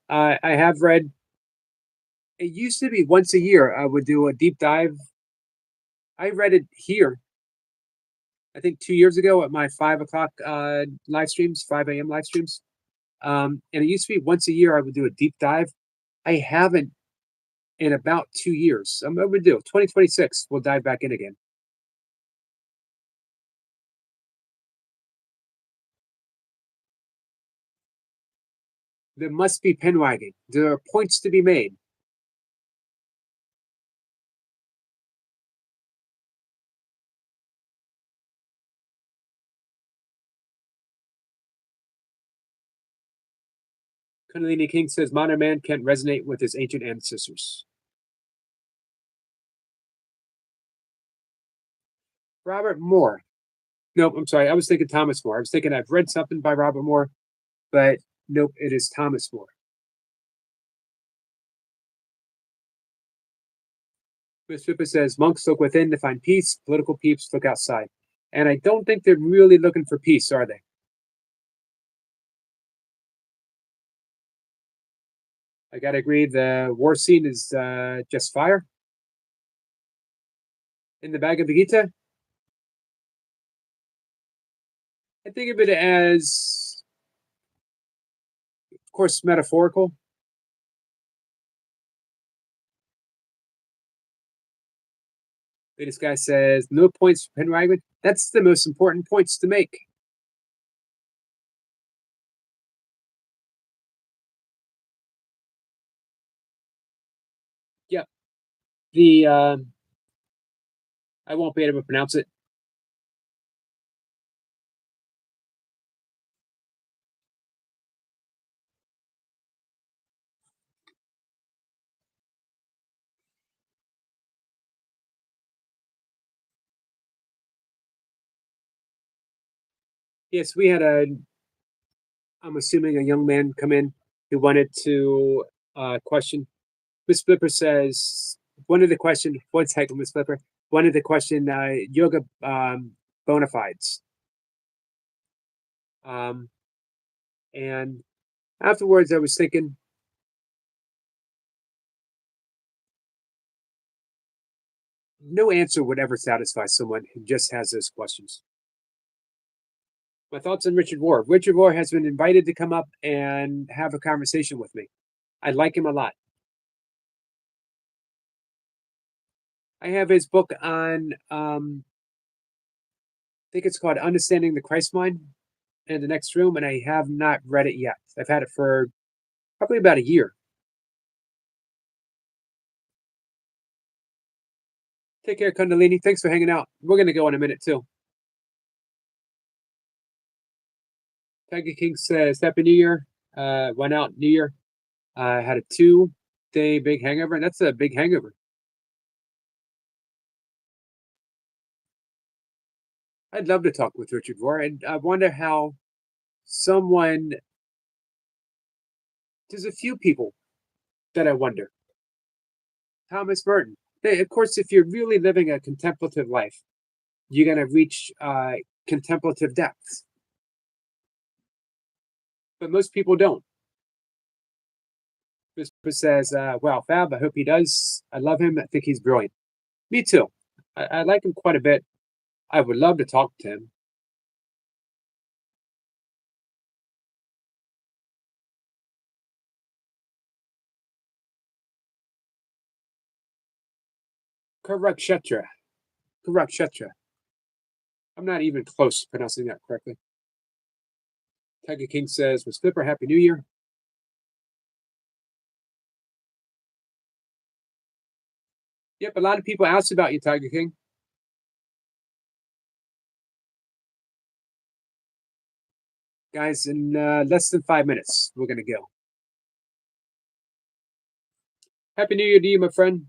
I have read. It used to be once a year I would do a deep dive. I read it here. I think 2 years ago at my 5 o'clock live streams, 5 a.m. live streams. And it used to be once a year I would do a deep dive. I haven't in about 2 years. I'm going to do 2026. We'll dive back in again. There must be pen wagging. There are points to be made. Kundalini King says modern man can't resonate with his ancient ancestors. Robert Moore. Nope, I'm sorry. I was thinking Thomas More. I was thinking I've read something by Robert Moore, but nope, it is Thomas More. Miss Pippa says monks look within to find peace, political peeps look outside. And I don't think they're really looking for peace, are they? I gotta agree, the war scene is just fire. In the Bhagavad Gita, I think of it as, of course, metaphorical. This guy says, no points for Pendragon. That's the most important points to make. Yep. The I won't be able to pronounce it. Yes, we had I'm assuming a young man come in who wanted to question. Miss Flipper says, one of the question, one second, Miss Flipper, one of the question, yoga bona fides. Um, and afterwards, I was thinking, no answer would ever satisfy someone who just has those questions. My thoughts on Richard Rohr. Richard Rohr has been invited to come up and have a conversation with me. I like him a lot. I have his book on, I think it's called Understanding the Christ Mind in the Next Room, and I have not read it yet. I've had it for probably about a year. Take care, Kundalini. Thanks for hanging out. We're going to go in a minute, too. Tiger King says, Happy New Year. Went out New Year. Had a 2-day big hangover, and that's a big hangover. I'd love to talk with Richard Rohr, and I wonder how someone. There's a few people that I wonder. Thomas Merton. Hey, of course, if you're really living a contemplative life, you're going to reach contemplative depths. But most people don't. Whisper says, Well, Fab, I hope he does. I love him. I think he's brilliant. Me too. I like him quite a bit. I would love to talk to him. Karakshetra. Karakshetra. I'm not even close to pronouncing that correctly. Tiger King says, Was Flipper Happy New Year? Yep, a lot of people asked about you, Tiger King. Guys, in less than 5 minutes, we're going to go. Happy New Year to you, my friend.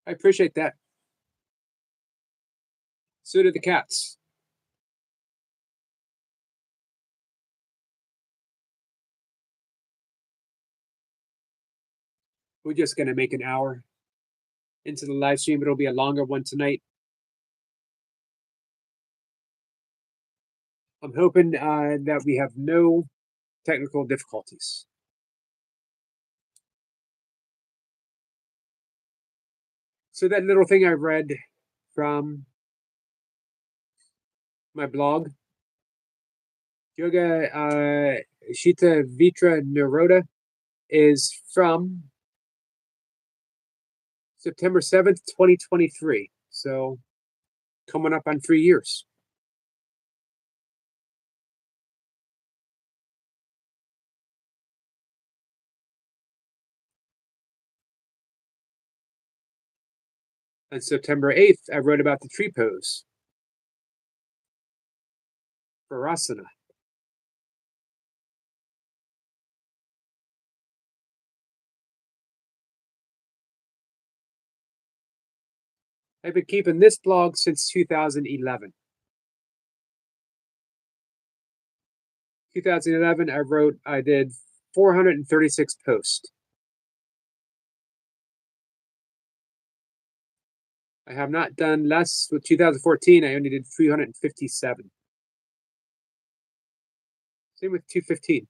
I appreciate that. So do the cats. We're just going to make an hour into the live stream. It'll be a longer one tonight. I'm hoping that we have no technical difficulties. So that little thing I read from my blog, Yoga Shita Vitra Niroda, is from September 7th, 2023. So coming up on 3 years. On September 8th, I wrote about the tree pose, Virasana. I've been keeping this blog since 2011. 2011, I did 436 posts. I have not done less. With 2014, I only did 357. Same with 215.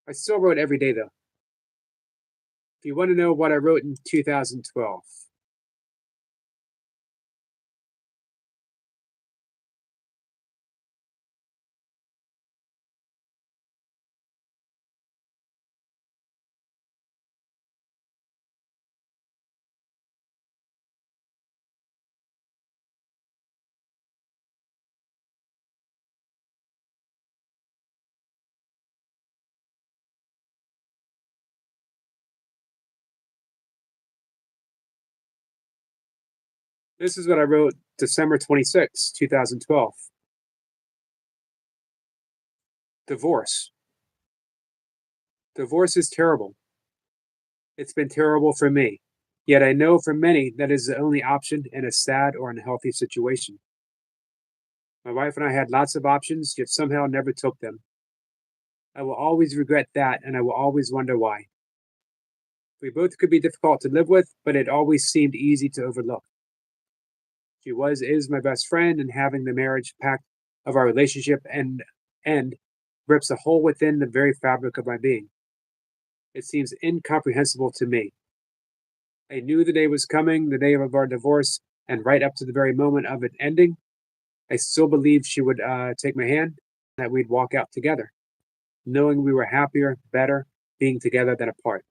I still wrote every day though. If you want to know what I wrote in 2012, this is what I wrote December 26, 2012. Divorce. Divorce is terrible. It's been terrible for me. Yet I know for many that is the only option in a sad or unhealthy situation. My wife and I had lots of options, yet somehow never took them. I will always regret that, and I will always wonder why. We both could be difficult to live with, but it always seemed easy to overlook. Is my best friend, and having the marriage pact of our relationship end rips a hole within the very fabric of my being. It seems incomprehensible to me. I knew the day was coming, the day of our divorce, and right up to the very moment of it ending, I still believed she would take my hand, that we'd walk out together, knowing we were happier, better being together than apart.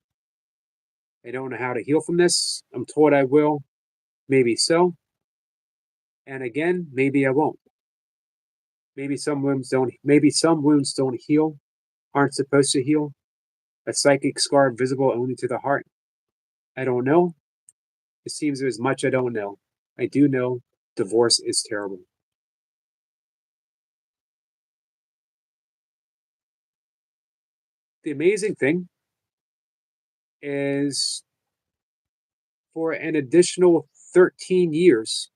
I don't know how to heal from this. I'm told I will. Maybe so. And again, maybe I won't. Maybe some wounds don't heal, aren't supposed to heal. A psychic scar visible only to the heart. I don't know. It seems there's much I don't know. I do know divorce is terrible. The amazing thing is for an additional 13 years,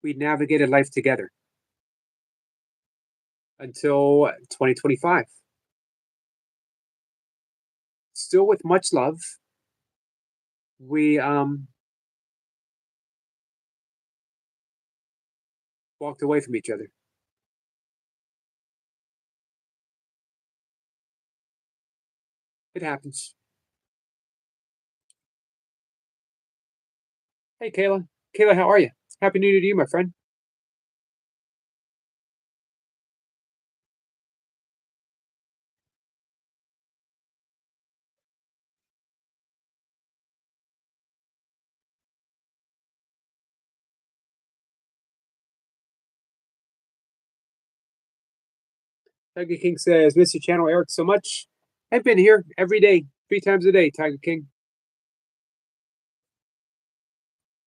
we navigated life together until 2025. Still with much love. We walked away from each other. It happens. Hey, Kayla. Kayla, how are you? Happy New Year to you, my friend. Tiger King says, miss your channel, Eric, so much. I've been here every day, 3 times a day, Tiger King.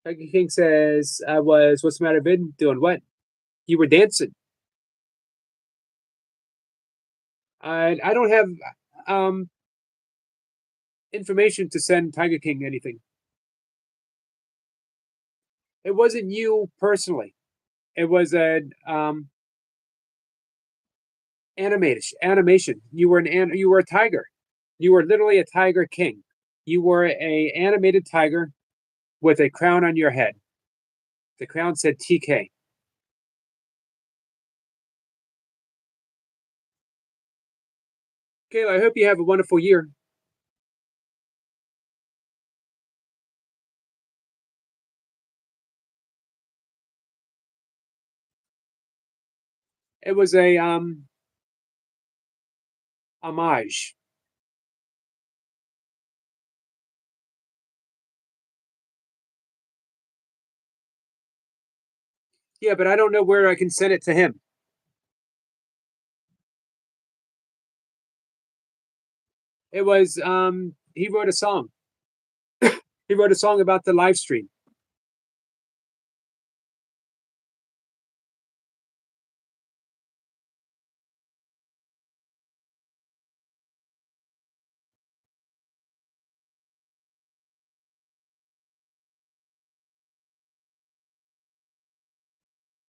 Tiger King says, what's the matter, Vid? Doing what? You were dancing. I don't have um, information to send Tiger King anything. It wasn't you personally. It was an animation. You were a tiger. You were literally a Tiger King. You were a animated tiger with a crown on your head. The crown said TK. Kayla, I hope you have a wonderful year. It was a homage. Yeah, but I don't know where I can send it to him. It was he wrote a song. He wrote a song about the live stream.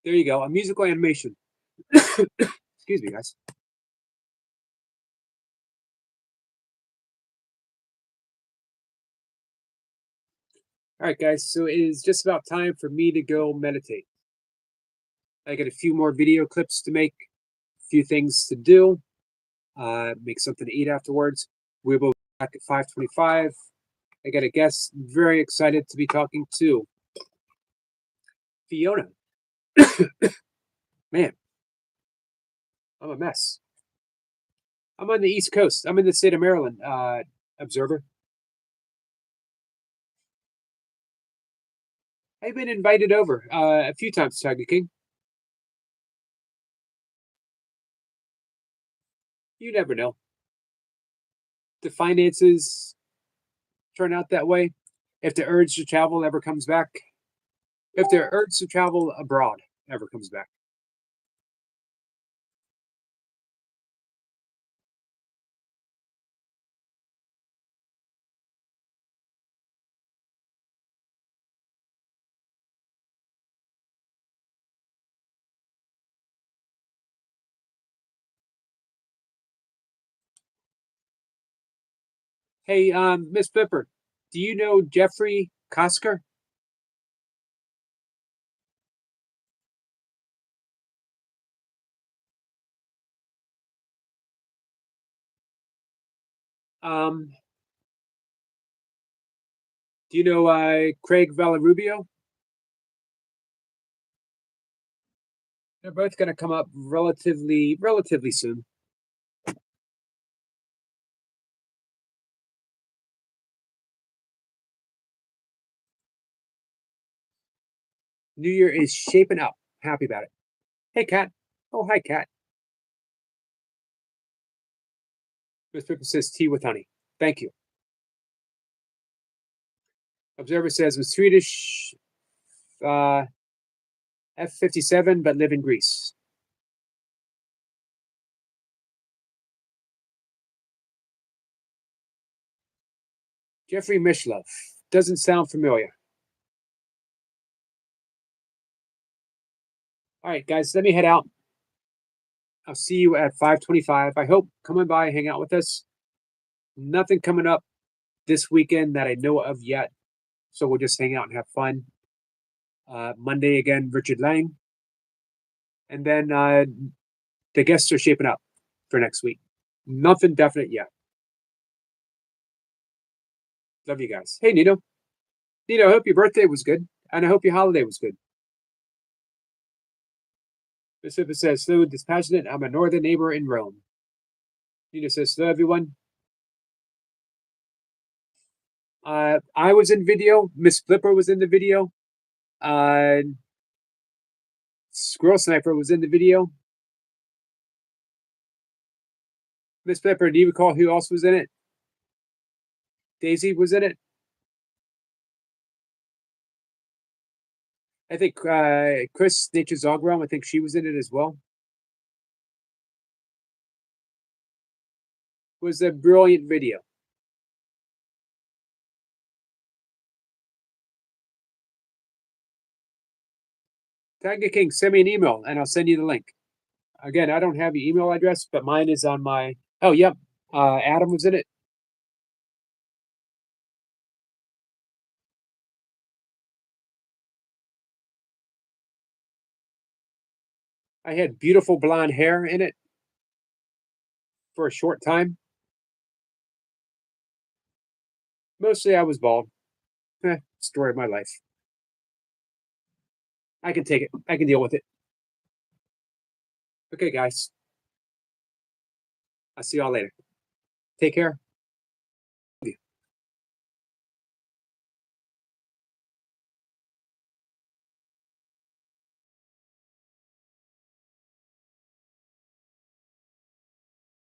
There you go, a musical animation. Excuse me, guys. All right, guys. So it is just about time for me to go meditate. I got a few more video clips to make, a few things to do, make something to eat afterwards. We will be back at 5:25. I got a guest. Very excited to be talking to Fiona. Man, I'm a mess. I'm on the East Coast. I'm in the state of Maryland. Observer. I've been invited over a few times, Tiger King. You never know. The finances turn out that way. If the urge to travel ever comes back, if the urge to travel abroad ever comes back. Hey, Miss Pipper, do you know Jeffrey Kosker? Um, do you know Craig Villarubio? They're both going to come up relatively soon. New Year is shaping up. Happy about it. Hey, Kat. Oh, hi, Kat. Miss Pipper says tea with honey. Thank you. Observer says I'm Swedish, uh, F-57, but live in Greece. Jeffrey Mishlove. Doesn't sound familiar. All right, guys, let me head out. I'll see you at 5:25. I hope coming by, hang out with us. Nothing coming up this weekend that I know of yet. So we'll just hang out and have fun. Monday again, Richard Lang. And then the guests are shaping up for next week. Nothing definite yet. Love you guys. Hey, Nino. Nino, I hope your birthday was good. And I hope your holiday was good. Pacific says, "Slow, dispassionate. I'm a northern neighbor in Rome." Nino says, "Hello, everyone." I was in video. Miss Flipper was in the video. Uh, Squirrel Sniper was in the video. Miss Flipper, do you recall who else was in it? Daisy was in it. I think Chris Nature's Ogrom, I think she was in it as well. It was a brilliant video. Tiger King, send me an email and I'll send you the link. Again, I don't have your email address, but mine is on my. Oh, yep. Adam was in it. I had beautiful blonde hair in it for a short time. Mostly I was bald. Story of my life. I can take it. I can deal with it. Okay, guys. I'll see y'all later. Take care.